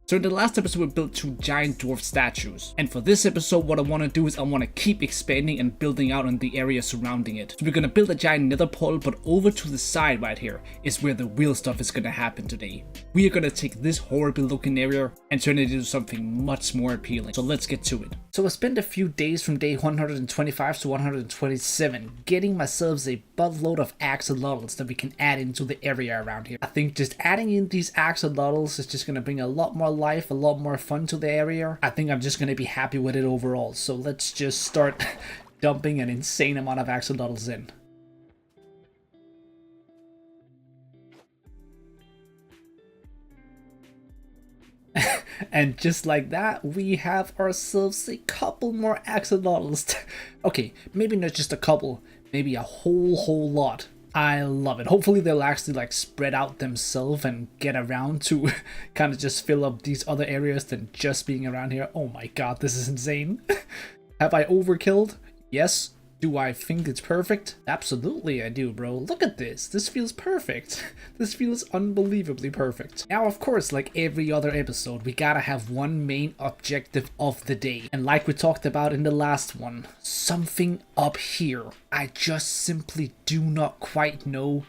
So in the last episode we built 2 giant dwarf statues, and for this episode what I want to do is I want to keep expanding and building out on the area surrounding it. So we're going to build a giant nether portal, but over to the side right here is where the real stuff is going to happen today. We are going to take this horrible looking area and turn it into something much more appealing. So let's get to it. So I spent a few days from day 125 to 127 getting myself a buttload of axolotls that we can add into the area around here. I think just adding in these axolotls is just going to bring a lot more life, a lot more fun to the area. I think I'm just going to be happy with it overall. So let's just start dumping an insane amount of axolotls in. And just like that, we have ourselves a couple more axolotls. Okay, maybe not just a couple, maybe a whole lot. I love it. Hopefully they'll actually like spread out themselves and get around to kind of just fill up these other areas than just being around here. Oh my god, this is insane. Have I overkilled? Yes. Do I think it's perfect? Absolutely I do, bro. Look at this. This feels perfect. This feels unbelievably perfect. Now, of course, like every other episode, we gotta have one main objective of the day. And like we talked about in the last one, something up here. I just simply do not quite know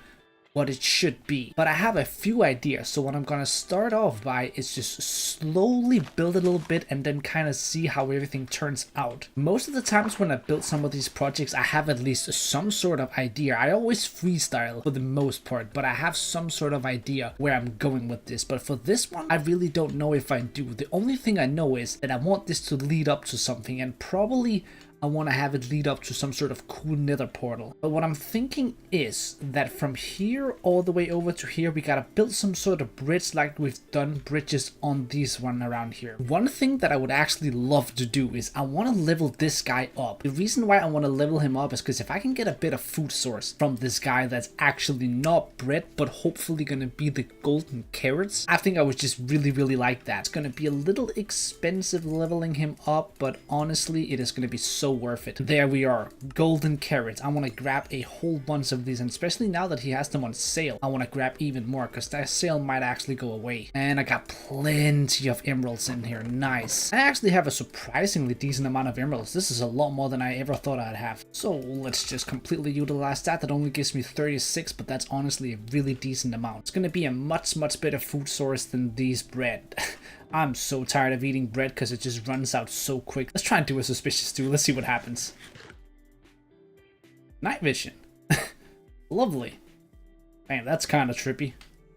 what it should be, but I have a few ideas. So what I'm gonna start off by is just slowly build a little bit and then kind of see how everything turns out. Most of the times when I build some of these projects, I have at least some sort of idea. I always freestyle for the most part, but I have some sort of idea where I'm going with this. But for this one, I really don't know if I do. The only thing I know is that I want this to lead up to something, and probably I want to have it lead up to some sort of cool nether portal. But what I'm thinking is that from here all the way over to here, we gotta build some sort of bridge like we've done bridges on these one around here. One thing that I would actually love to do is I want to level this guy up. The reason why I want to level him up is because if I can get a bit of food source from this guy that's actually not bread, but hopefully gonna be the golden carrots, I think I would just really like that. It's gonna be a little expensive leveling him up, but honestly it is gonna be so worth it. There we are, golden carrots. I want to grab a whole bunch of these, and especially now that he has them on sale, I want to grab even more because that sale might actually go away. And I got plenty of emeralds in here. Nice. I actually have a surprisingly decent amount of emeralds. This is a lot more than I ever thought I'd have. So let's just completely utilize that. That only gives me 36, but that's honestly a really decent amount. It's gonna be a much better food source than these bread. I'm so tired of eating bread because it just runs out so quick. Let's try and do a suspicious stew. Let's see what happens. Night vision. Lovely. Man, that's kind of trippy.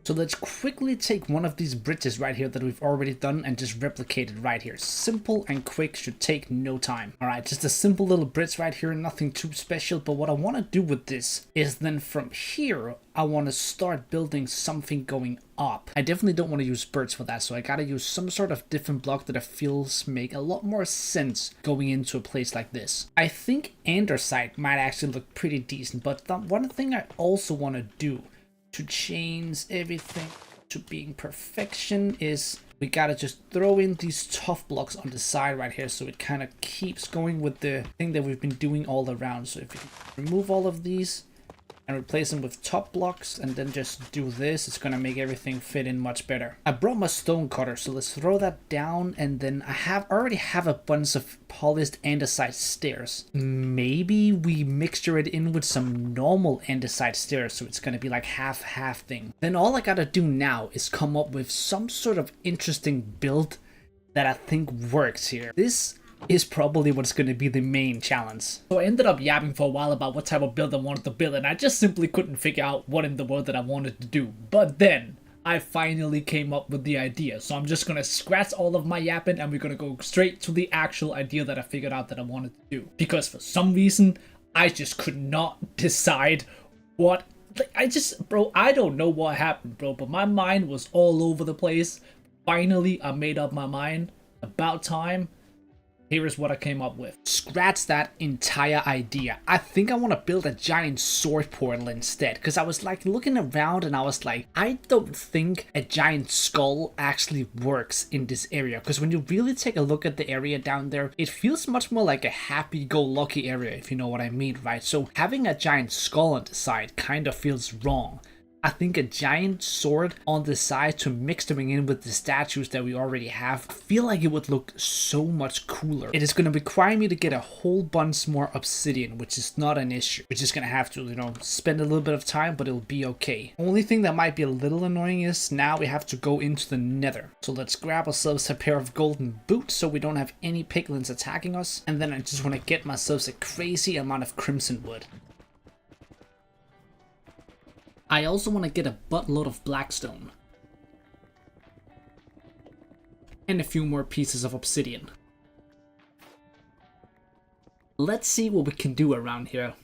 So let's quickly take one of these bridges right here that we've already done and just replicate it right here. Simple and quick, should take no time. Alright, just a simple little bridge right here, nothing too special. But what I want to do with this is then from here, I want to start building something going up. I definitely don't want to use birds for that, so I gotta use some sort of different block that I feel make a lot more sense going into a place like this. I think andesite might actually look pretty decent, but one thing I also want to do to change everything to being perfection is we gotta just throw in these tough blocks on the side right here, so it kind of keeps going with the thing that we've been doing all around. So if you remove all of these and replace them with top blocks and then just do this, it's gonna make everything fit in much better. I brought my stone cutter, so let's throw that down, and then I already have a bunch of polished andesite stairs. Maybe we mixture it in with some normal andesite stairs, so it's gonna be like half thing. Then all I gotta do now is come up with some sort of interesting build that I think works here. This is probably what's going to be the main challenge. So I ended up yapping for a while about what type of build I wanted to build, and I just simply couldn't figure out what in the world that I wanted to do. But then I finally came up with the idea. So I'm just going to scratch all of my yapping and we're going to go straight to the actual idea that I figured out that I wanted to do. Because for some reason, I just could not decide what... Bro, I don't know what happened, bro, but my mind was all over the place. Finally, I made up my mind. About time. Here is what I came up with. Scratch that entire idea. I think I want to build a giant sword portal instead, because I was like looking around and I was like, I don't think a giant skull actually works in this area, because when you really take a look at the area down there, it feels much more like a happy-go-lucky area, if you know what I mean, right? So having a giant skull on the side kind of feels wrong. I think a giant sword on the side to mix them in with the statues that we already have. I feel like it would look so much cooler. It is going to require me to get a whole bunch more obsidian, which is not an issue. We're just going to have to, you know, spend a little bit of time, but it'll be okay. Only thing that might be a little annoying is now we have to go into the nether. So let's grab ourselves a pair of golden boots so we don't have any piglins attacking us. And then I just want to get myself a crazy amount of crimson wood. I also want to get a buttload of blackstone. And a few more pieces of obsidian. Let's see what we can do around here.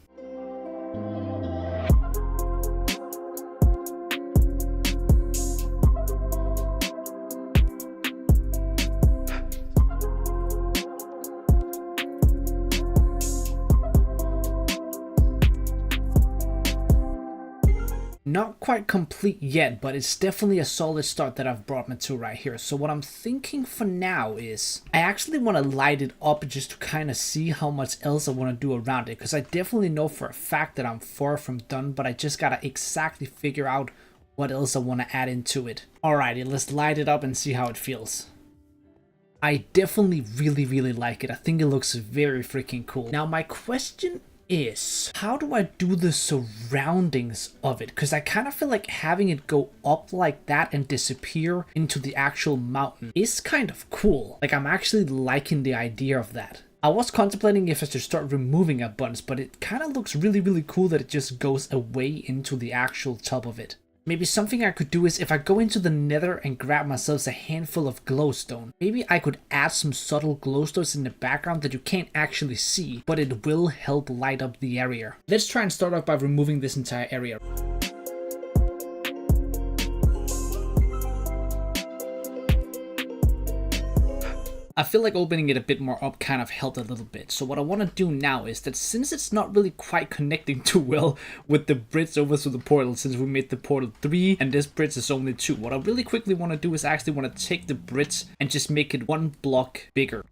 Not quite complete yet, but it's definitely a solid start that I've brought me to right here. So what I'm thinking for now is I actually want to light it up just to kind of see how much else I want to do around it, because I definitely know for a fact that I'm far from done, but I just gotta exactly figure out what else I want to add into it. Alrighty, let's light it up and see how it feels. I definitely really like it. I think it looks very freaking cool. Now my question is, how do I do the surroundings of it? Because I kind of feel like having it go up like that and disappear into the actual mountain is kind of cool. Like, I'm actually liking the idea of that. I was contemplating if I should start removing a bunch, but it kind of looks really cool that it just goes away into the actual top of it. Maybe something I could do is if I go into the nether and grab myself a handful of glowstone, maybe I could add some subtle glowstones in the background that you can't actually see, but it will help light up the area. Let's try and start off by removing this entire area. I feel like opening it a bit more up kind of helped a little bit. So what I want to do now is that since it's not really quite connecting too well with the bridge over to the portal, since we made the portal 3 and this bridge is only 2, what I really quickly want to do is actually want to take the bridge and just make it 1 block bigger.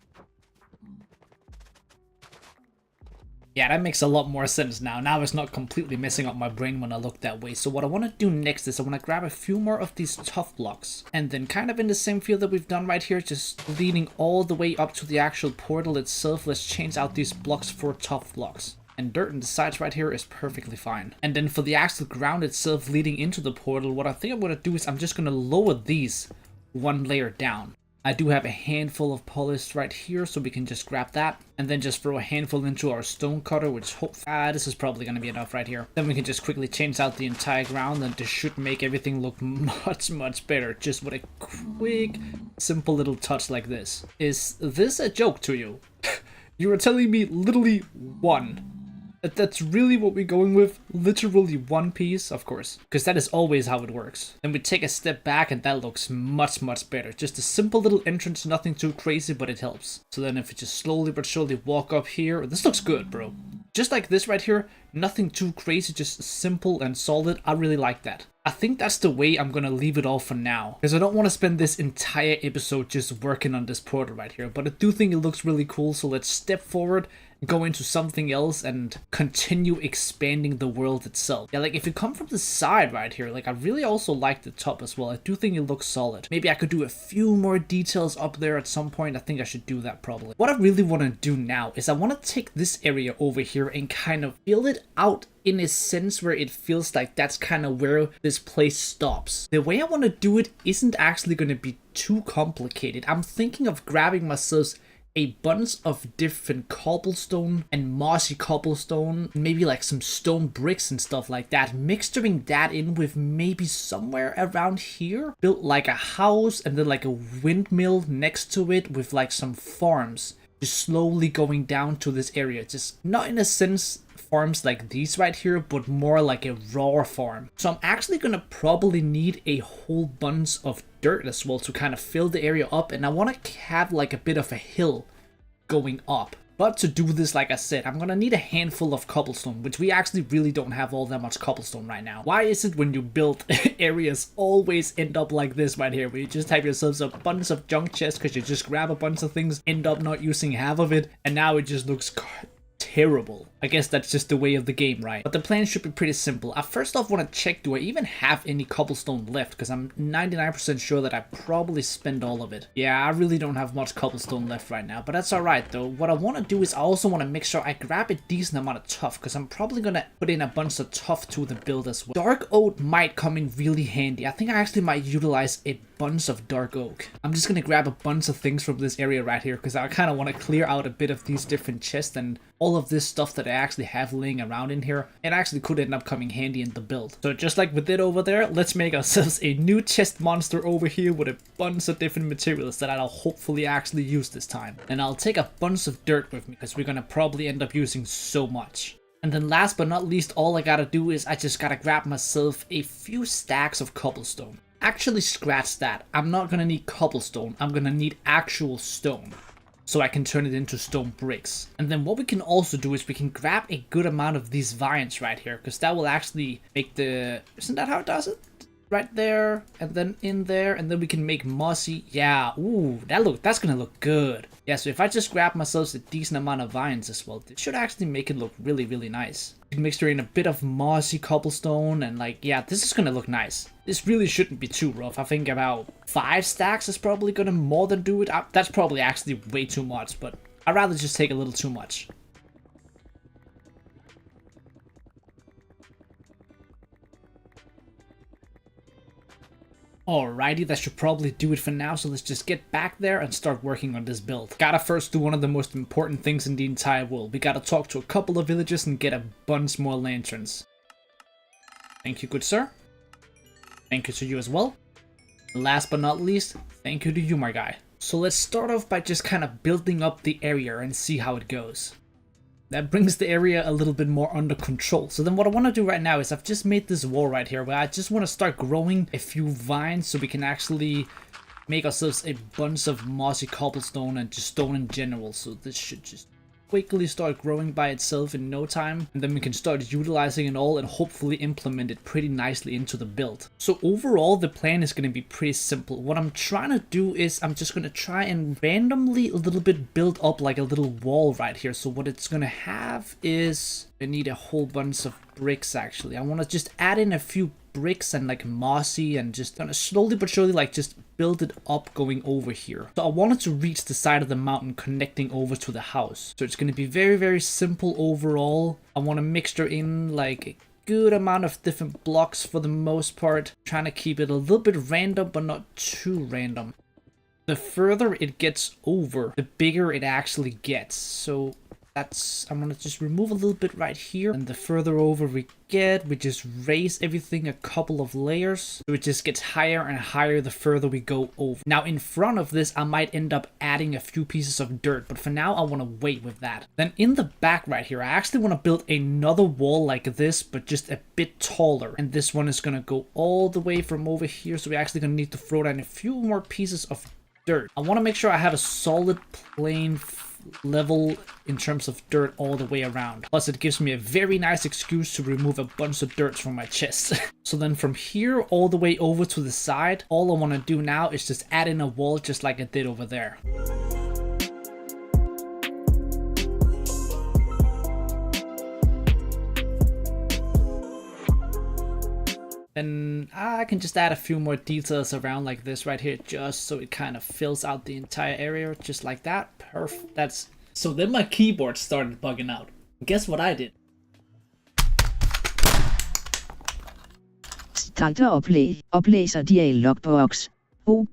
Yeah, that makes a lot more sense now. Now it's not completely messing up my brain when I look that way. So what I want to do next is I want to grab a few more of these tough blocks. And then kind of in the same field that we've done right here, just leading all the way up to the actual portal itself, let's change out these blocks for tough blocks. And dirt in the sides right here is perfectly fine. And then for the actual ground itself leading into the portal, what I think I'm going to do is I'm just going to lower these 1 layer down. I do have a handful of polish right here, so we can just grab that and then just throw a handful into our stone cutter, which this is probably going to be enough right here. Then we can just quickly change out the entire ground, and this should make everything look much better, just with a quick simple little touch like this. Is this a joke to you? You are telling me literally 1. That's really what we're going with? Literally 1 piece? Of course, because that is always how it works. Then we take a step back and that looks much better. Just a simple little entrance, nothing too crazy, but it helps. So then if we just slowly but surely walk up here, this looks good, bro. Just like this right here, nothing too crazy, just simple and solid. I really like that. I think that's the way I'm gonna leave it all for now, because I don't want to spend this entire episode just working on this portal right here, but I do think it looks really cool. So let's step forward, go into something else and continue expanding the world itself. Yeah, like if you come from the side right here, like I really also like the top as well. I do think it looks solid. Maybe I could do a few more details up there at some point. I think I should do that probably. What I really want to do now is I want to take this area over here and kind of fill it out in a sense where it feels like that's kind of where this place stops. The way I want to do it isn't actually going to be too complicated. I'm thinking of grabbing myself a bunch of different cobblestone and mossy cobblestone, maybe like some stone bricks and stuff like that, mixturing that in with maybe somewhere around here, built like a house and then like a windmill next to it with like some farms, just slowly going down to this area. Just not in a sense farms like these right here, but more like a raw farm. So I'm actually gonna probably need a whole bunch of dirt as well to kind of fill the area up, and I want to have like a bit of a hill going up. But to do this, like I said, I'm gonna need a handful of cobblestone, which we actually really don't have all that much cobblestone right now. Why is it when you build areas always end up like this right here, where you just have yourselves a bunch of junk chests because you just grab a bunch of things, end up not using half of it, and now it just looks terrible. I guess that's just the way of the game, right? But the plan should be pretty simple. I first off want to check, do I even have any cobblestone left? Because I'm 99% sure that I probably spent all of it. Yeah, I really don't have much cobblestone left right now, but that's alright though. What I want to do is I also want to make sure I grab a decent amount of tuff, because I'm probably going to put in a bunch of tuff to the build as well. Dark oak might come in really handy. I think I actually might utilize a bunch of dark oak. I'm just going to grab a bunch of things from this area right here, because I kind of want to clear out a bit of these different chests and all of this stuff that I actually have laying around in here. It actually could end up coming handy in the build. So just like we did over there, let's make ourselves a new chest monster over here with a bunch of different materials that I'll hopefully actually use this time. And I'll take a bunch of dirt with me, because we're gonna probably end up using so much. And then last but not least, all I gotta do is I just gotta grab myself a few stacks of cobblestone. Actually, scratch that. I'm not gonna need cobblestone, I'm gonna need actual stone, so I can turn it into stone bricks. And then what we can also do is we can grab a good amount of these vines right here, because that will actually make the... Isn't that how it does it? Right there, and then in there, and then we can make mossy. Yeah, ooh, that's gonna look good. Yeah, so if I just grab myself a decent amount of vines as well, this should actually make it look really, really nice. You can mixture in a bit of mossy cobblestone, and like, yeah, this is gonna look nice. This really shouldn't be too rough. I think about 5 stacks is probably gonna more than do it. That's probably actually way too much, but I'd rather just take a little too much. Alrighty, that should probably do it for now, so let's just get back there and start working on this build. Gotta first do one of the most important things in the entire world. We gotta talk to a couple of villagers and get a bunch more lanterns. Thank you, good sir. Thank you to you as well. Last but not least, thank you to you, my guy. So let's start off by just kind of building up the area and see how it goes. That brings the area a little bit more under control. So then what I want to do right now is I've just made this wall right here where I just want to start growing a few vines so we can actually make ourselves a bunch of mossy cobblestone and just stone in general. So this should just quickly start growing by itself in no time, and then we can start utilizing it all and hopefully implement it pretty nicely into the build. So overall the plan is going to be pretty simple. What I'm trying to do is I'm just going to try and randomly a little bit build up like a little wall right here. So what it's going to have is I need a whole bunch of bricks actually. I want to just add in a few bricks and like mossy and just gonna slowly but surely like just build it up going over here. So I wanted to reach the side of the mountain connecting over to the house. So it's gonna be very, very simple overall. I want to mixture in like a good amount of different blocks for the most part. Trying to keep it a little bit random but not too random. The further it gets over, the bigger it actually gets. So I'm gonna just remove a little bit right here, and the further over we get, we just raise everything a couple of layers, so it just gets higher and higher the further we go over. Now in front of this I might end up adding a few pieces of dirt, but for now I want to wait with that. Then in the back right here I actually want to build another wall like this, but just a bit taller, and this one is gonna go all the way from over here, so we're actually gonna need to throw down a few more pieces of dirt. I want to make sure I have a solid plain level in terms of dirt all the way around. Plus it gives me a very nice excuse to remove a bunch of dirt from my chest. So then from here all the way over to the side, all I want to do now is just add in a wall just like I did over there. Then I can just add a few more details around like this right here, just so it kind of fills out the entire area, just like that. Perfect. So then my keyboard started bugging out. Guess what I did? Starter oplæg. Oplæser dialogbox.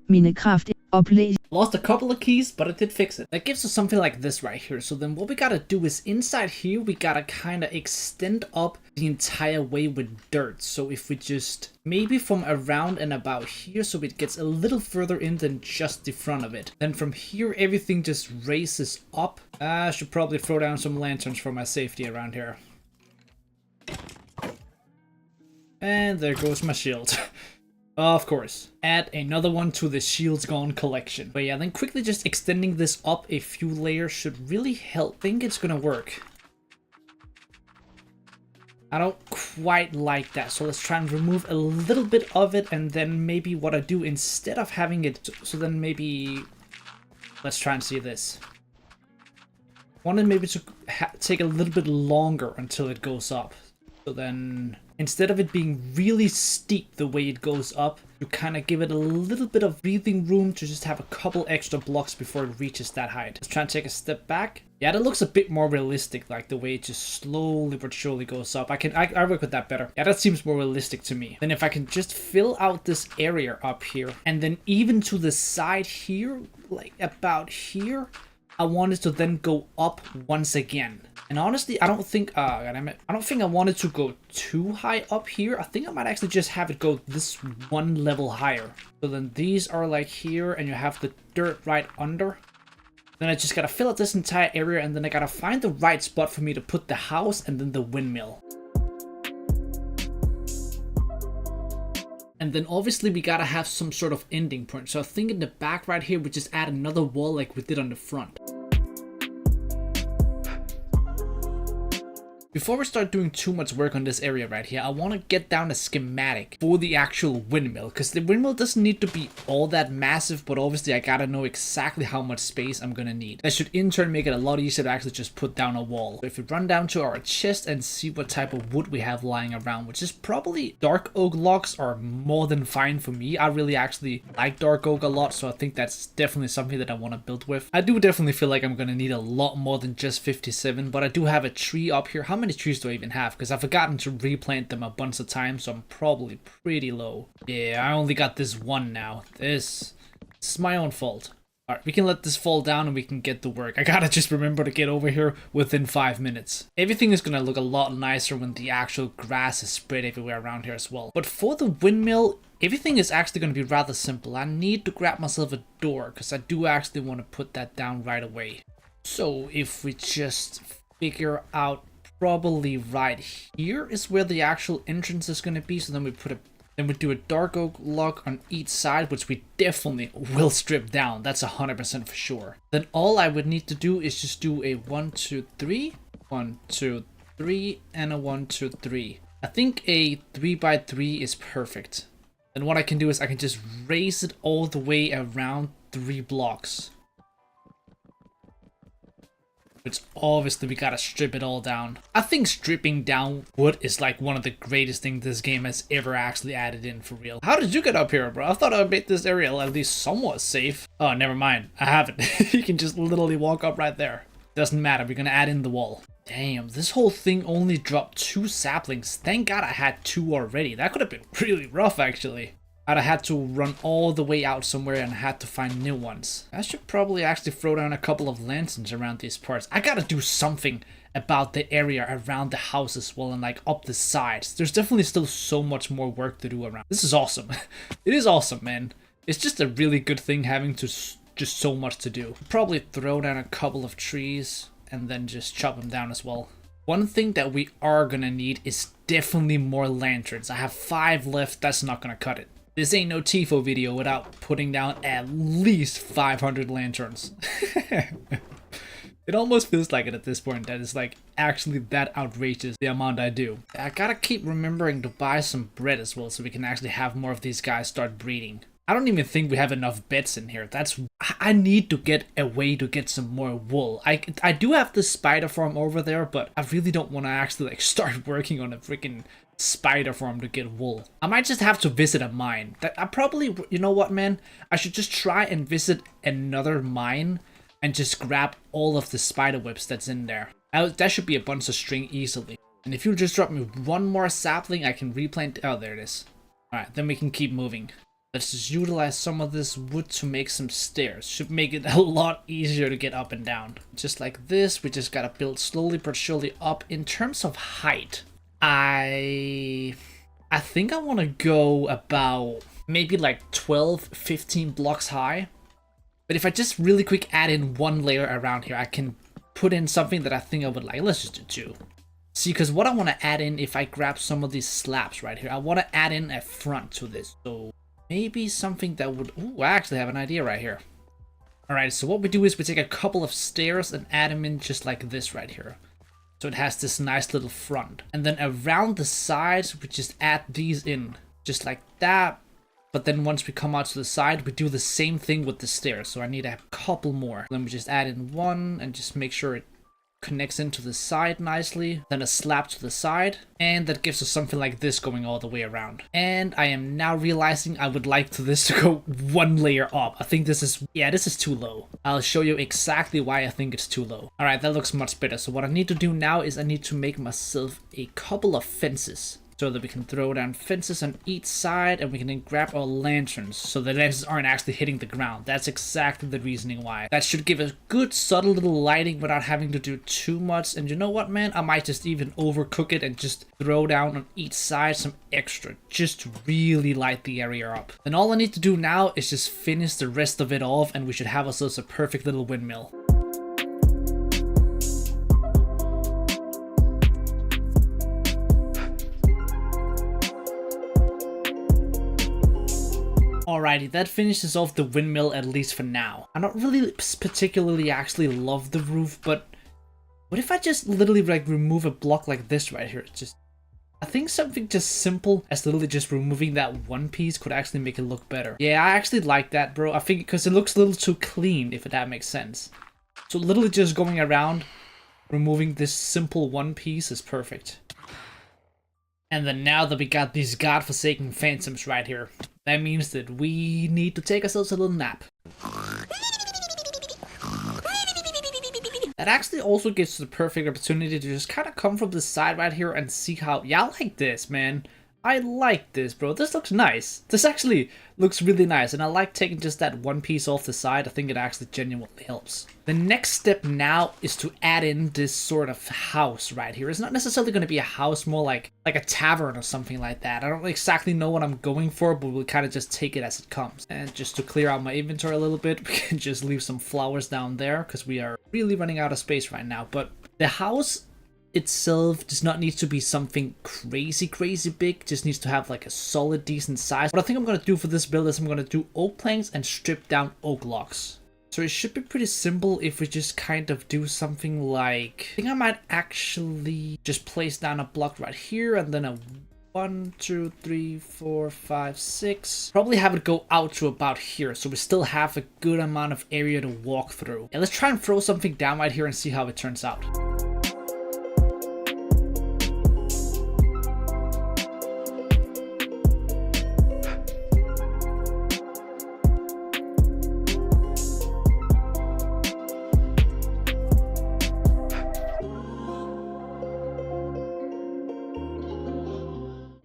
Minecraft. Oplæg. Lost a couple of keys, but it did fix it. That gives us something like this right here. So then what we gotta do is inside here, we gotta kind of extend up the entire way with dirt. So if we just maybe from around and about here, so it gets a little further in than just the front of it. Then from here, everything just raises up. I should probably throw down some lanterns for my safety around here. And there goes my shield. Of course. Add another one to the Shields Gone collection. But yeah, then quickly just extending this up a few layers should really help. I think it's gonna work. I don't quite like that, so let's try and remove a little bit of it, and then maybe what I do instead of having it, so then maybe let's try and see this. Wanted maybe to take a little bit longer until it goes up. So then, instead of it being really steep the way it goes up, you kind of give it a little bit of breathing room to just have a couple extra blocks before it reaches that height. Let's try and take a step back. Yeah, that looks a bit more realistic, like the way it just slowly but surely goes up. I work with that better. Yeah, that seems more realistic to me. Then if I can just fill out this area up here, and then even to the side here, like about here, I wanted to then go up once again. And honestly, I don't think I wanted to go too high up here. I think I might actually just have it go this one level higher. So then these are like here, and you have the dirt right under. Then I just gotta fill out this entire area, and then I gotta find the right spot for me to put the house and then the windmill. And then obviously we gotta have some sort of ending point. So I think in the back right here, we just add another wall like we did on the front. Before we start doing too much work on this area right here, I want to get down a schematic for the actual windmill, because the windmill doesn't need to be all that massive, but obviously I gotta know exactly how much space I'm gonna need. That should in turn make it a lot easier to actually just put down a wall. So if we run down to our chest and see what type of wood we have lying around, which is probably dark oak logs are more than fine for me. I really actually like dark oak a lot, so I think that's definitely something that I want to build with. I do definitely feel like I'm gonna need a lot more than just 57, but I do have a tree up here. How many trees do I even have? Because I've forgotten to replant them a bunch of times, so I'm probably pretty low. Yeah, I only got this one now. This is my own fault. Alright, we can let this fall down and we can get to work. I gotta just remember to get over here within 5 minutes. Everything is gonna look a lot nicer when the actual grass is spread everywhere around here as well. But for the windmill, everything is actually going to be rather simple. I need to grab myself a door because I do actually want to put that down right away. So if we just figure out probably right here is where the actual entrance is going to be. So then we do a dark oak log on each side, which we definitely will strip down. That's 100% for sure. Then all I would need to do is just do a 1, 2, 3, 1, 2, 3, and a 1, 2, 3. I think a 3x3 is perfect. Then what I can do is I can just raise it all the way around 3 blocks. Which obviously we gotta strip it all down. I think stripping down wood is like one of the greatest things this game has ever actually added in, for real. How did you get up here, bro? I thought I made this area at least somewhat safe. Oh, never mind. I haven't. You can just literally walk up right there. Doesn't matter. We're gonna add in the wall. Damn, this whole thing only dropped 2 saplings. Thank God I had 2 already. That could have been really rough, actually. I'd have had to run all the way out somewhere and had to find new ones. I should probably actually throw down a couple of lanterns around these parts. I gotta do something about the area around the house as well, and like up the sides. There's definitely still so much more work to do around. This is awesome. It is awesome, man. It's just a really good thing having just so much to do. Probably throw down a couple of trees and then just chop them down as well. One thing that we are gonna need is definitely more lanterns. I have 5 left. That's not gonna cut it. This ain't no TIFO video without putting down at least 500 lanterns. It almost feels like it at this point, that it's like actually that outrageous, the amount I do. I gotta keep remembering to buy some bread as well so we can actually have more of these guys start breeding. I don't even think we have enough beds in here. I need to get a way to get some more wool. I do have the spider farm over there, but I really don't want to actually like start working on a freaking spider farm to get wool. I might just have to visit a mine. I probably, you know what, man? I should just try and visit another mine and just grab all of the spider webs that's in there. That should be a bunch of string easily. And if you just drop me 1 more sapling, I can replant. Oh, there it is. Alright, then we can keep moving. Let's just utilize some of this wood to make some stairs. Should make it a lot easier to get up and down. Just like this, we just gotta build slowly but surely up. In terms of height, I think I want to go about maybe like 12, 15 blocks high. But if I just really quick add in 1 layer around here, I can put in something that I think I would like. Let's just do 2. See, because what I want to add in, if I grab some of these slabs right here, I want to add in a front to this. So maybe something that would... Ooh, I actually have an idea right here. Alright, so what we do is we take a couple of stairs and add them in just like this right here. So it has this nice little front. And then around the sides, we just add these in. Just like that. But then once we come out to the side, we do the same thing with the stairs. So I need a couple more. Then we just add in 1 and just make sure it connects into the side nicely, then a slab to the side, and that gives us something like this going all the way around. And I am now realizing I would like this to go one layer up. I think this is too low. I'll show you exactly why I think it's too low. All right, that looks much better. So what I need to do now is I need to make myself a couple of fences, so that we can throw down fences on each side, and we can then grab our lanterns so the lanterns aren't actually hitting the ground. That's exactly the reasoning why. That should give us good subtle little lighting without having to do too much. And you know what, man? I might just even overcook it and just throw down on each side some extra, just to really light the area up. Then all I need to do now is just finish the rest of it off, and we should have ourselves a perfect little windmill. Alrighty, that finishes off the windmill, at least for now. I don't really particularly actually love the roof, but what if I just literally like remove a block like this right here? I think something just simple as literally just removing that one piece could actually make it look better. Yeah, I actually like that, bro. I think because it looks a little too clean, if that makes sense. So literally just going around, removing this simple one piece is perfect. And then now that we got these godforsaken phantoms right here, that means that we need to take ourselves a little nap. That actually also gives us the perfect opportunity to just kind of come from the side right here and see how... Yeah, I like this, man. I like this, bro. This looks nice. This actually looks really nice, and I like taking just that one piece off the side. I think it actually genuinely helps. The next step now is to add in this sort of house right here. It's not necessarily going to be a house, more like a tavern or something like that. I don't exactly know what I'm going for, but we'll kind of just take it as it comes. And just to clear out my inventory a little bit, we can just leave some flowers down there because we are really running out of space right now. But the house itself does not need to be something crazy big, just needs to have like a solid decent size. What I think I'm going to do for this build is I'm going to do oak planks and strip down oak logs. So it should be pretty simple if we just kind of do something like, I think I might actually just place down a block right here and then a 1, 2, 3, 4, 5, 6. Probably have it go out to about here, so we still have a good amount of area to walk through. And let's try and throw something down right here and see how it turns out.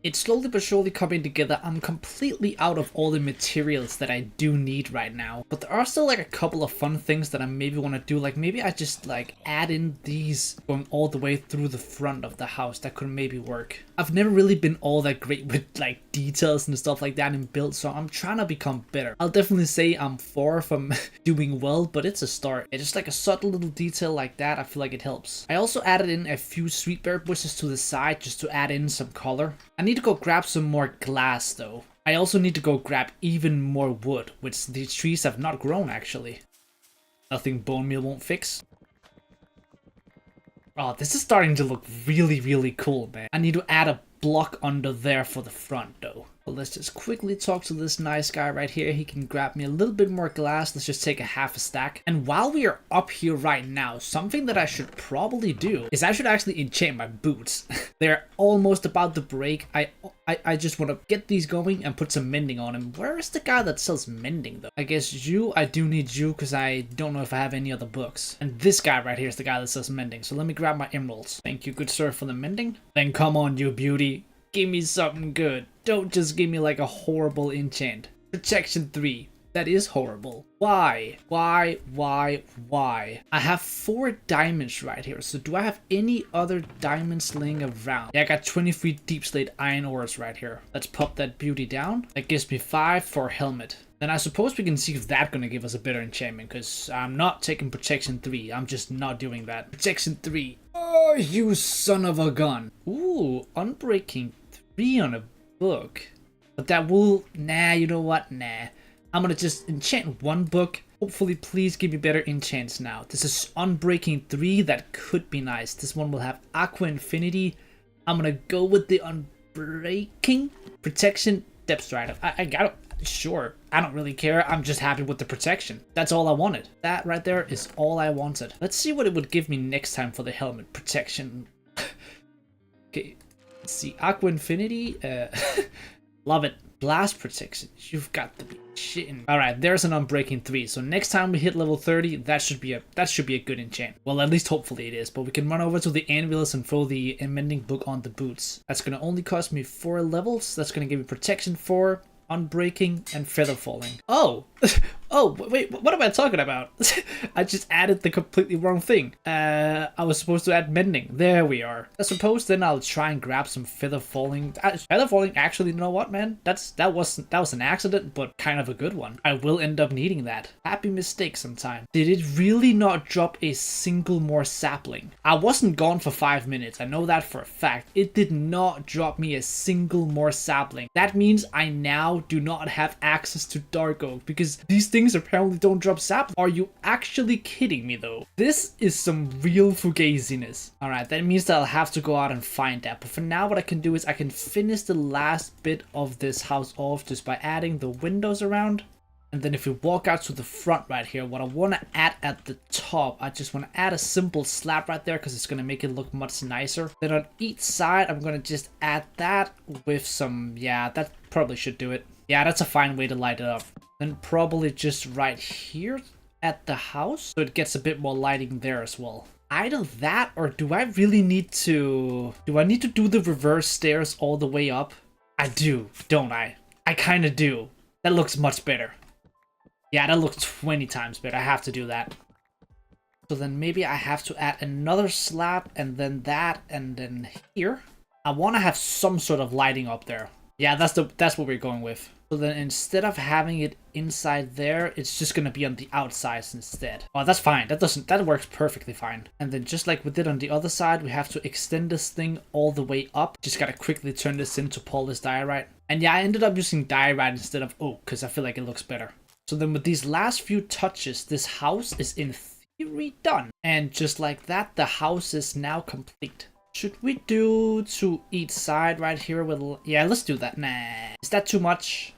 It's slowly but surely coming together. I'm completely out of all the materials that I do need right now. But there are still like a couple of fun things that I maybe want to do. Like maybe I just like add in these going all the way through the front of the house. That could maybe work. I've never really been all that great with like details and stuff like that in builds, so I'm trying to become better. I'll definitely say I'm far from doing well, but it's a start. It's just like a subtle little detail like that. I feel like it helps. I also added in a few sweetberry bushes to the side just to add in some color. I need to go grab some more glass though. I also need to go grab even more wood, which these trees have not grown actually. Nothing bone meal won't fix. Oh, this is starting to look really cool, man. I need to add a block under there for the front though. But let's just quickly talk to this nice guy right here. He can grab me a little bit more glass. Let's just take a half a stack. And while we are up here right now, something that I should probably do is I should actually enchant my boots. They're almost about to break. I just want to get these going and put some mending on them. Where is the guy that sells mending though? I guess I do need you because I don't know if I have any other books. And this guy right here is the guy that sells mending. So let me grab my emeralds. Thank you, good sir, for the mending. Then come on, you beauty. Give me something good. Don't just give me like a horrible enchant. Protection 3. That is horrible. Why? Why? I have 4 diamonds right here. So do I have any other diamonds laying around? Yeah, I got 23 deep slate iron ores right here. Let's pop that beauty down. That gives me 5 for a helmet. Then I suppose we can see if that's gonna give us a better enchantment, because I'm not taking protection 3. I'm just not doing that. Protection 3. Oh, you son of a gun. Ooh, unbreaking 3 on a book. But that will... Nah, you know what? Nah. I'm gonna just enchant 1 book. Hopefully, please give me better enchants now. This is Unbreaking 3. That could be nice. This one will have Aqua Infinity. I'm gonna go with the Unbreaking. Protection. Depth Strider. I gotta... Sure, I don't really care. I'm just happy with the protection. That's all I wanted. That right there is all I wanted. Let's see what it would give me next time for the helmet protection. Okay, let's see. Aqua Infinity. Love it. Blast protection. You've got to be shitting. All right, there's an Unbreaking 3. So next time we hit level 30, that should be a good enchant. Well, at least hopefully it is. But we can run over to the anvils and throw the Mending Book on the boots. That's gonna only cost me 4 levels. That's gonna give me protection 4, Unbreaking, and Feather Falling. Oh, oh wait, what am I talking about? I just added the completely wrong thing. I was supposed to add Mending. There we are. I suppose then I'll try and grab some Feather Falling. Feather Falling, actually, you know what, man? That was an accident, but kind of a good one. I will end up needing that. Happy mistake sometime. Did it really not drop a single more sapling? I wasn't gone for 5 minutes. I know that for a fact. It did not drop me a single more sapling. That means I now do not have access to Dark Oak because these things apparently don't drop saplings. Are you actually kidding me though? This is some real fugaziness. Alright, that means that I'll have to go out and find that. But for now, what I can do is I can finish the last bit of this house off just by adding the windows around. And then if we walk out to the front right here, what I want to add at the top, I just want to add a simple slab right there because it's going to make it look much nicer. Then on each side, I'm going to just add that with some, yeah, that probably should do it. Yeah, that's a fine way to light it up. Then probably just right here at the house, so it gets a bit more lighting there as well. Either that, or do I really need to... Do I need to do the reverse stairs all the way up? I do, don't I? I kind of do. That looks much better. Yeah, that looks 20 times better. I have to do that. So then maybe I have to add another slab, and then that, and then here. I want to have some sort of lighting up there. Yeah, that's what we're going with. So then instead of having it inside there, it's just gonna be on the outside instead. Oh, that's fine. That works perfectly fine. And then just like we did on the other side, we have to extend this thing all the way up. Just gotta quickly turn this into Polished Diorite. And yeah, I ended up using Diorite instead of oak because I feel like it looks better. So then with these last few touches, this house is in theory done. And just like that, the house is now complete. Should we do to each side right here with... Yeah, let's do that. Nah. Is that too much?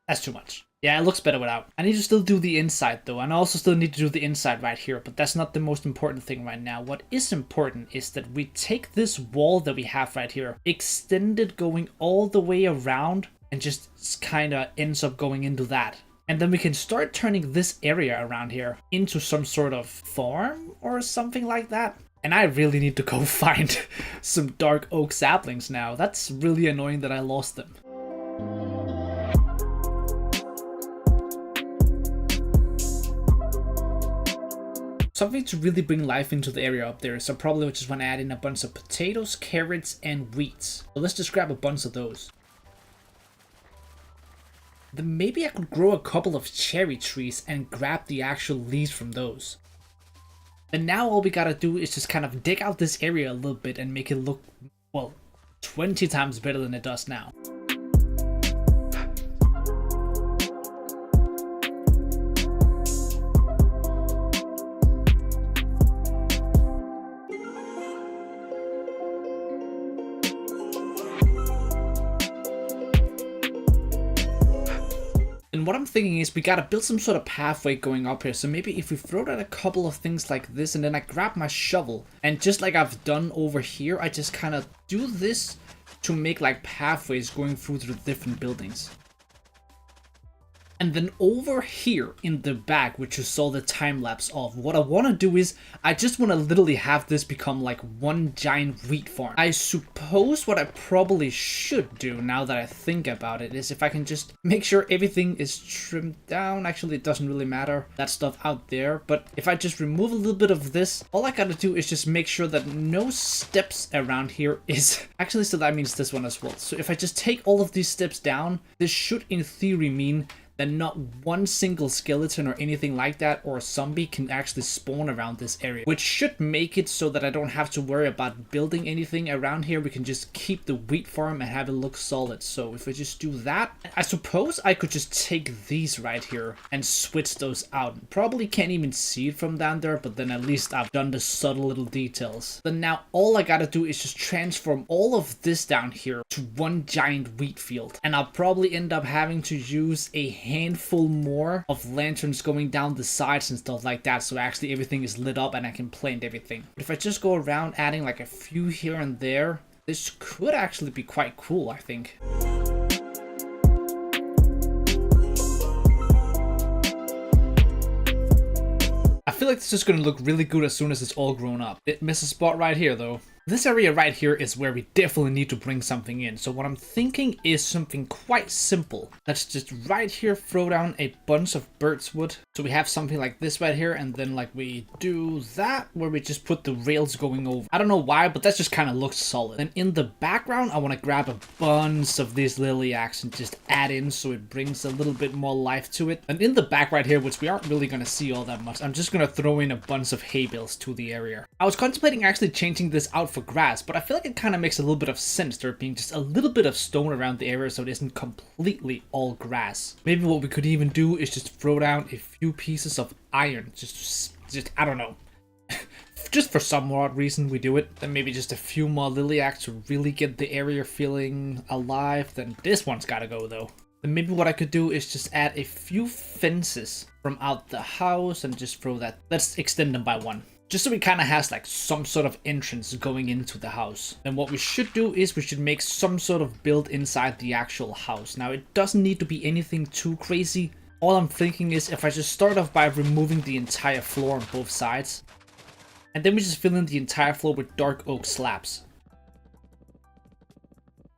That's too much. Yeah, it looks better without. I need to still do the inside though, and I also still need to do the inside right here, but that's not the most important thing right now. What is important is that we take this wall that we have right here, extend it going all the way around, and just kind of ends up going into that. And then we can start turning this area around here into some sort of farm or something like that. And I really need to go find some dark oak saplings now. That's really annoying that I lost them. Something to really bring life into the area up there, so probably we just want to add in a bunch of potatoes, carrots, and wheat. So let's just grab a bunch of those. Then maybe I could grow a couple of cherry trees and grab the actual leaves from those. And now all we gotta do is just kind of dig out this area a little bit and make it look, well, 20 times better than it does now. And what I'm thinking is we gotta build some sort of pathway going up here. So maybe if we throw down a couple of things like this and then I grab my shovel and just like I've done over here, I just kind of do this to make like pathways going through the different buildings. And then over here in the back, which you saw the time lapse of, what I want to do is I just want to literally have this become like one giant wheat farm. I suppose what I probably should do now that I think about it is if I can just make sure everything is trimmed down. Actually, it doesn't really matter, that stuff out there. But if I just remove a little bit of this, all I gotta do is just make sure that no steps around here is actually, so that means this one as well. So if I just take all of these steps down, this should in theory mean then not one single skeleton or anything like that or a zombie can actually spawn around this area, which should make it so that I don't have to worry about building anything around here. We can just keep the wheat farm and have it look solid. So if I just do that, I suppose I could just take these right here and switch those out. Probably can't even see it from down there, but then at least I've done the subtle little details. Then now all I gotta do is just transform all of this down here to one giant wheat field, and I'll probably end up having to use a handful more of lanterns going down the sides and stuff like that, so actually everything is lit up and I can plant everything. But if I just go around adding like a few here and there, this could actually be quite cool, I think. I feel like this is going to look really good as soon as it's all grown up. It misses a spot right here though. This area right here is where we definitely need to bring something in. So what I'm thinking is something quite simple. Let's just right here throw down a bunch of birch wood. So we have something like this right here, and then like we do that where we just put the rails going over. I don't know why, but that just kind of looks solid. And in the background, I want to grab a bunch of these lilacs and just add in so it brings a little bit more life to it. And in the back right here, which we aren't really going to see all that much, I'm just going to throw in a bunch of hay bales to the area. I was contemplating actually changing this out for grass, but I feel like it kind of makes a little bit of sense there being just a little bit of stone around the area so it isn't completely all grass. Maybe what we could even do is just throw down a few pieces of iron, just I don't know, just for some odd reason we do it. Then maybe just a few more lilacs to really get the area feeling alive. Then this one's gotta go though. Then maybe what I could do is just add a few fences from out the house and just throw that. Let's extend them by one, just so it kind of has like some sort of entrance going into the house. Then what we should do is we should make some sort of build inside the actual house. Now it doesn't need to be anything too crazy. All I'm thinking is if I just start off by removing the entire floor on both sides, and then we just fill in the entire floor with dark oak slabs.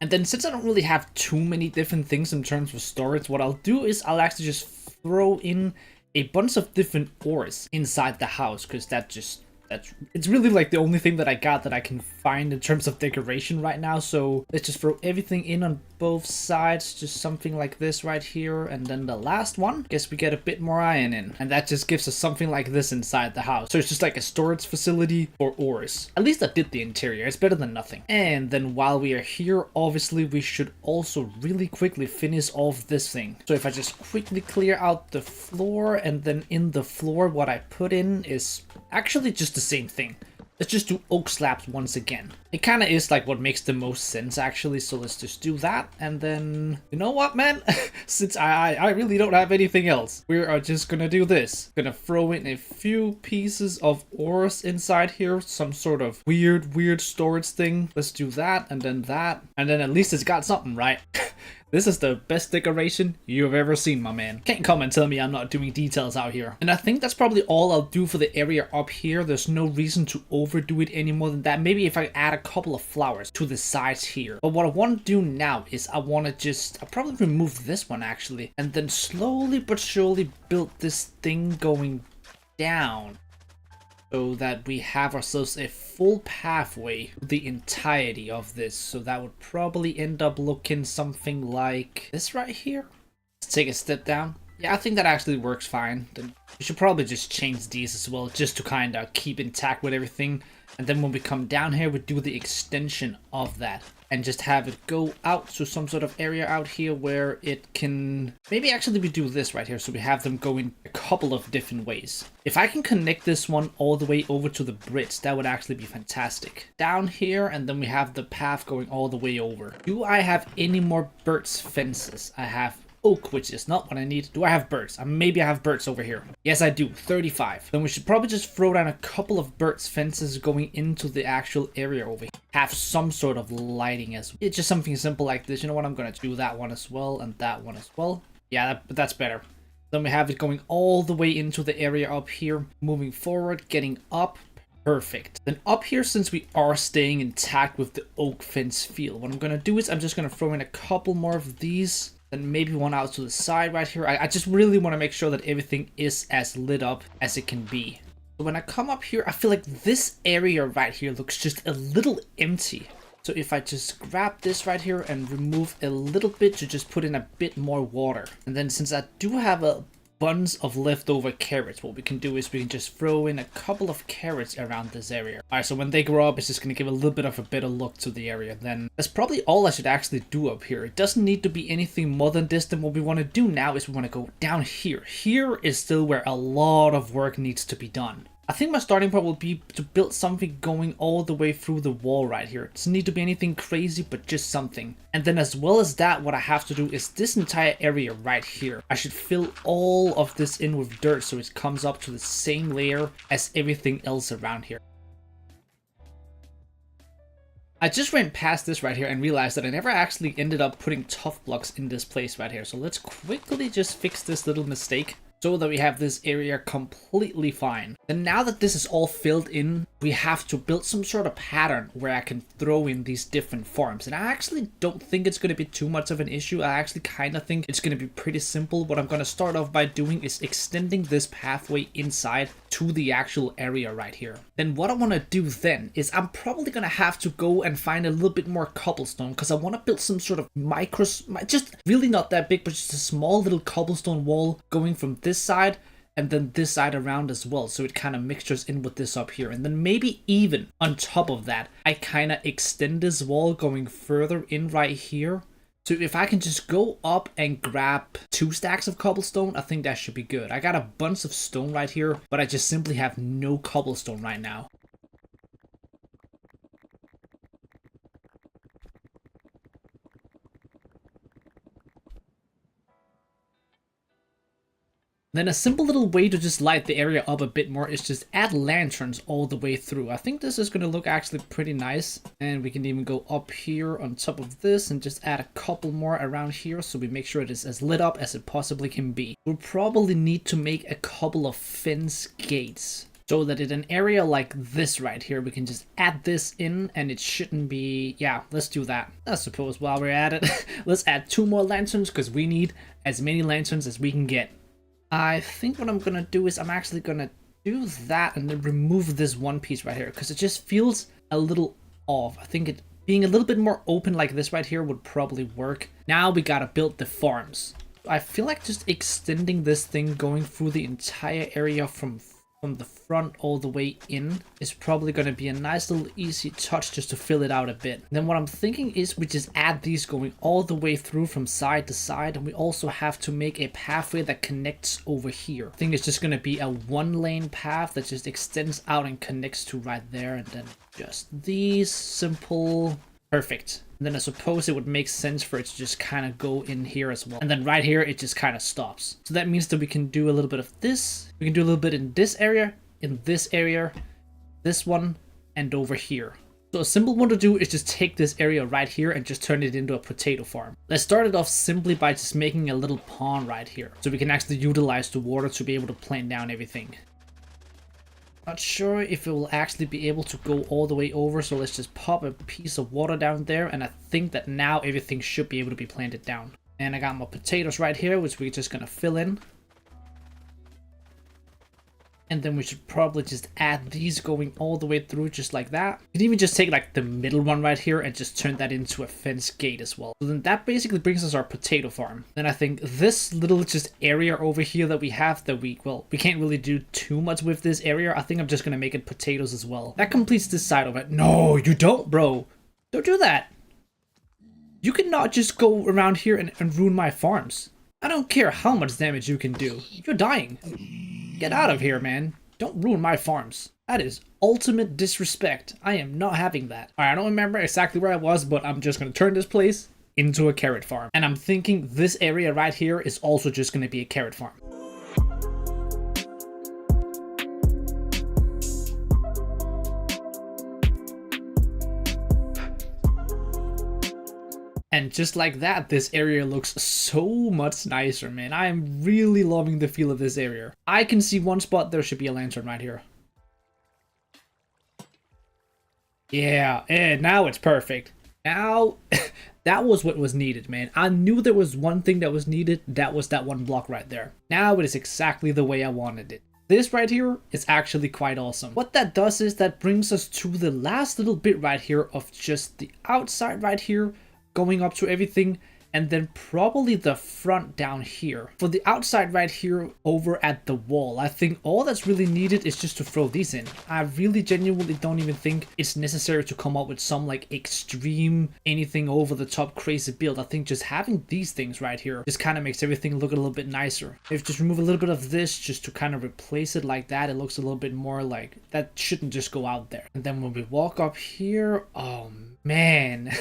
And then since I don't really have too many different things in terms of storage, what I'll do is I'll actually just throw in a bunch of different ores inside the house, because it's really like the only thing that I got that I can find in terms of decoration right now. So let's just throw everything in on both sides, just something like this right here. And then the last one, guess we get a bit more iron in, and that just gives us something like this inside the house. So it's just like a storage facility for ores. At least I did the interior, it's better than nothing. And then while we are here, obviously we should also really quickly finish off this thing. So if I just quickly clear out the floor, and then in the floor what I put in is actually just the same thing. Let's just do oak slabs once again. It kind of is like what makes the most sense actually, so let's just do that. And then, you know what, man? Since I really don't have anything else, we are just gonna do this. Gonna throw in a few pieces of ores inside here, some sort of weird storage thing. Let's do that, and then at least it's got something, right? This is the best decoration you've ever seen, my man. Can't come and tell me I'm not doing details out here. And I think that's probably all I'll do for the area up here. There's no reason to overdo it any more than that. Maybe if I add a couple of flowers to the sides here. But what I want to do now is I'll probably remove this one actually, and then slowly but surely build this thing going down, so that we have ourselves a full pathway to the entirety of this. So that would probably end up looking something like this right here. Let's take a step down. Yeah, I think that actually works fine. Then we should probably just change these as well, just to kind of keep intact with everything. And then when we come down here, we do the extension of that and just have it go out to some sort of area out here where it can, maybe actually we do this right here, so we have them go in a couple of different ways. If I can connect this one all the way over to the bridge, that would actually be fantastic. Down here, and then we have the path going all the way over. Do I have any more birch fences? I have oak, which is not what I need. Do I have birds? Maybe I have birds over here. Yes, I do. 35. Then we should probably just throw down a couple of birds fences going into the actual area over here. Have some sort of lighting as well. It's just something simple like this. You know what? I'm going to do that one as well, and that one as well. Yeah, that's better. Then we have it going all the way into the area up here. Moving forward, getting up. Perfect. Then up here, since we are staying intact with the oak fence feel, what I'm going to do is I'm just going to throw in a couple more of these. Then maybe one out to the side right here. I just really want to make sure that everything is as lit up as it can be. So when I come up here, I feel like this area right here looks just a little empty. So if I just grab this right here and remove a little bit to just put in a bit more water. And then since I do have a bunch of leftover carrots, what we can do is we can just throw in a couple of carrots around this area. Alright, so when they grow up, it's just going to give a little bit of a better look to the area. Then that's probably all I should actually do up here. It doesn't need to be anything more than this. Then what we want to do now is we want to go down here. Here is still where a lot of work needs to be done. I think my starting point will be to build something going all the way through the wall right here. It doesn't need to be anything crazy, but just something. And then as well as that, what I have to do is this entire area right here. I should fill all of this in with dirt so it comes up to the same layer as everything else around here. I just ran past this right here and realized that I never actually ended up putting tough blocks in this place right here. So let's quickly just fix this little mistake, so that we have this area completely fine. And now that this is all filled in, we have to build some sort of pattern where I can throw in these different forms. And I actually don't think it's going to be too much of an issue. I actually kind of think it's going to be pretty simple. What I'm going to start off by doing is extending this pathway inside to the actual area right here. Then what I want to do then is I'm probably going to have to go and find a little bit more cobblestone, because I want to build some sort of just really not that big, but just a small little cobblestone wall going from this side and then this side around as well, so it kind of mixtures in with this up here. And then maybe even on top of that, I kind of extend this wall going further in right here. So if I can just go up and grab 2 stacks of cobblestone, I think that should be good. I got a bunch of stone right here, but I just simply have no cobblestone right now. Then a simple little way to just light the area up a bit more is just add lanterns all the way through. I think this is going to look actually pretty nice. And we can even go up here on top of this and just add a couple more around here so we make sure it is as lit up as it possibly can be. We'll probably need to make a couple of fence gates, so that in an area like this right here, we can just add this in and it shouldn't be... Yeah, let's do that. I suppose while we're at it, let's add 2 more lanterns because we need as many lanterns as we can get. I think what I'm gonna do is I'm actually gonna do that and then remove this one piece right here because it just feels a little off. I think it being a little bit more open like this right here would probably work. Now we gotta build the farms. I feel like just extending this thing going through the entire area from the front all the way in is probably going to be a nice little easy touch just to fill it out a bit. Then what I'm thinking is we just add these going all the way through from side to side, and we also have to make a pathway that connects over here. I think it's just going to be a 1-lane path that just extends out and connects to right there, and then just these simple... Perfect. And then I suppose it would make sense for it to just kind of go in here as well. And then right here, it just kind of stops. So that means that we can do a little bit of this. We can do a little bit in this area, this one, and over here. So a simple one to do is just take this area right here and just turn it into a potato farm. Let's start it off simply by just making a little pond right here, so we can actually utilize the water to be able to plant down everything. Not sure if it will actually be able to go all the way over, so let's just pop a piece of water down there, and I think that now everything should be able to be planted down. And I got my potatoes right here, which we're just gonna fill in. And then we should probably just add these going all the way through just like that. You can even just take like the middle one right here and just turn that into a fence gate as well. So then that basically brings us our potato farm. Then I think this little just area over here that we have that we can't really do too much with this area. I think I'm just going to make it potatoes as well. That completes this side of it. No, you don't, bro. Don't do that. You cannot just go around here and ruin my farms. I don't care how much damage you can do. You're dying. Get out of here, man. Don't ruin my farms. That is ultimate disrespect. I am not having that. Alright, I don't remember exactly where I was, but I'm just going to turn this place into a carrot farm. And I'm thinking this area right here is also just going to be a carrot farm. And just like that, this area looks so much nicer, man. I am really loving the feel of this area. I can see one spot there should be a lantern right here. Yeah, and now it's perfect. Now, that was what was needed, man. I knew there was one thing that was needed. That was that one block right there. Now it is exactly the way I wanted it. This right here is actually quite awesome. What that does is that brings us to the last little bit right here of just the outside right here, going up to everything, and then probably the front down here. For the outside right here over at the wall, I think all that's really needed is just to throw these in. I really genuinely don't even think it's necessary to come up with some like extreme anything over the top crazy build. I think just having these things right here just kind of makes everything look a little bit nicer. If just remove a little bit of this just to kind of replace it like that, it looks a little bit more like that shouldn't just go out there. And then when we walk up here, oh man.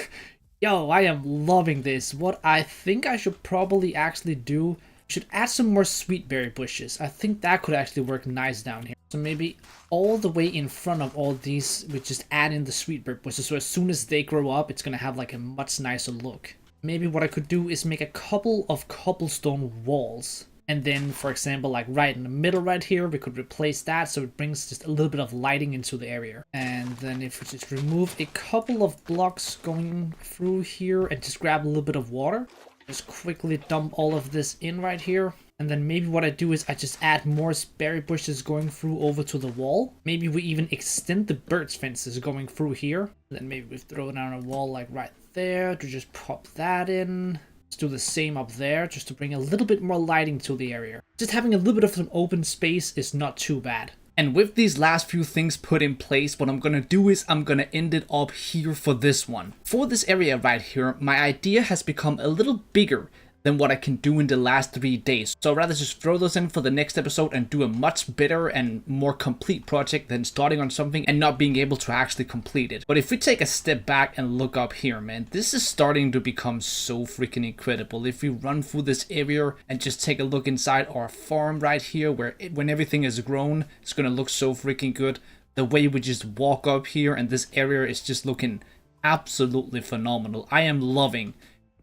Yo, I am loving this. What I think I should probably actually do, should add some more sweetberry bushes. I think that could actually work nice down here. So maybe all the way in front of all these, we just add in the sweetberry bushes. So as soon as they grow up, it's gonna have like a much nicer look. Maybe what I could do is make a couple of cobblestone walls. And then, for example, like right in the middle right here, we could replace that so it brings just a little bit of lighting into the area. And then if we just remove a couple of blocks going through here and just grab a little bit of water, just quickly dump all of this in right here. And then maybe what I do is I just add more berry bushes going through over to the wall. Maybe we even extend the birds fences going through here. Then maybe we throw down a wall like right there to just pop that in. Let's do the same up there just to bring a little bit more lighting to the area. Just having a little bit of some open space is not too bad. And with these last few things put in place, what I'm gonna do is I'm gonna end it up here for this one. For this area right here, my idea has become a little bigger than what I can do in the last 3 days. So I'd rather just throw those in for the next episode and do a much better and more complete project than starting on something and not being able to actually complete it. But if we take a step back and look up here, man, this is starting to become so freaking incredible. If we run through this area and just take a look inside our farm right here, where when everything is grown, it's gonna look so freaking good. The way we just walk up here and this area is just looking absolutely phenomenal. I am loving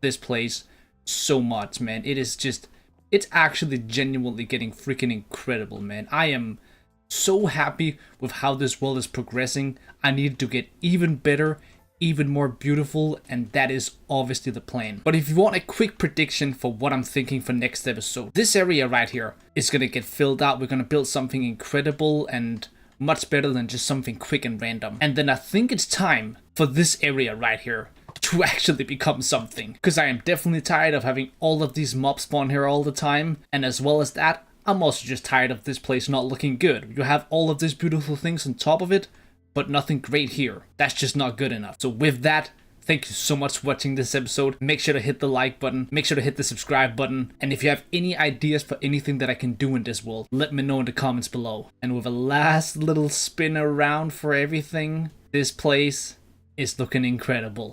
this place so much, man. It is just, it's actually genuinely getting freaking incredible, man. I am so happy with how this world is progressing. I need to get even better, even more beautiful, and that is obviously the plan. But if you want a quick prediction for what I'm thinking for next episode, this area right here is gonna get filled out. We're gonna build something incredible and much better than just something quick and random. And then I think it's time for this area right here to actually become something, because I am definitely tired of having all of these mobs spawn here all the time, and as well as that, I'm also just tired of this place not looking good. You have all of these beautiful things on top of it, but nothing great here. That's just not good enough. So with that, thank you so much for watching this episode. Make sure to hit the like button, make sure to hit the subscribe button, and if you have any ideas for anything that I can do in this world, let me know in the comments below. And with a last little spin around for everything, this place is looking incredible.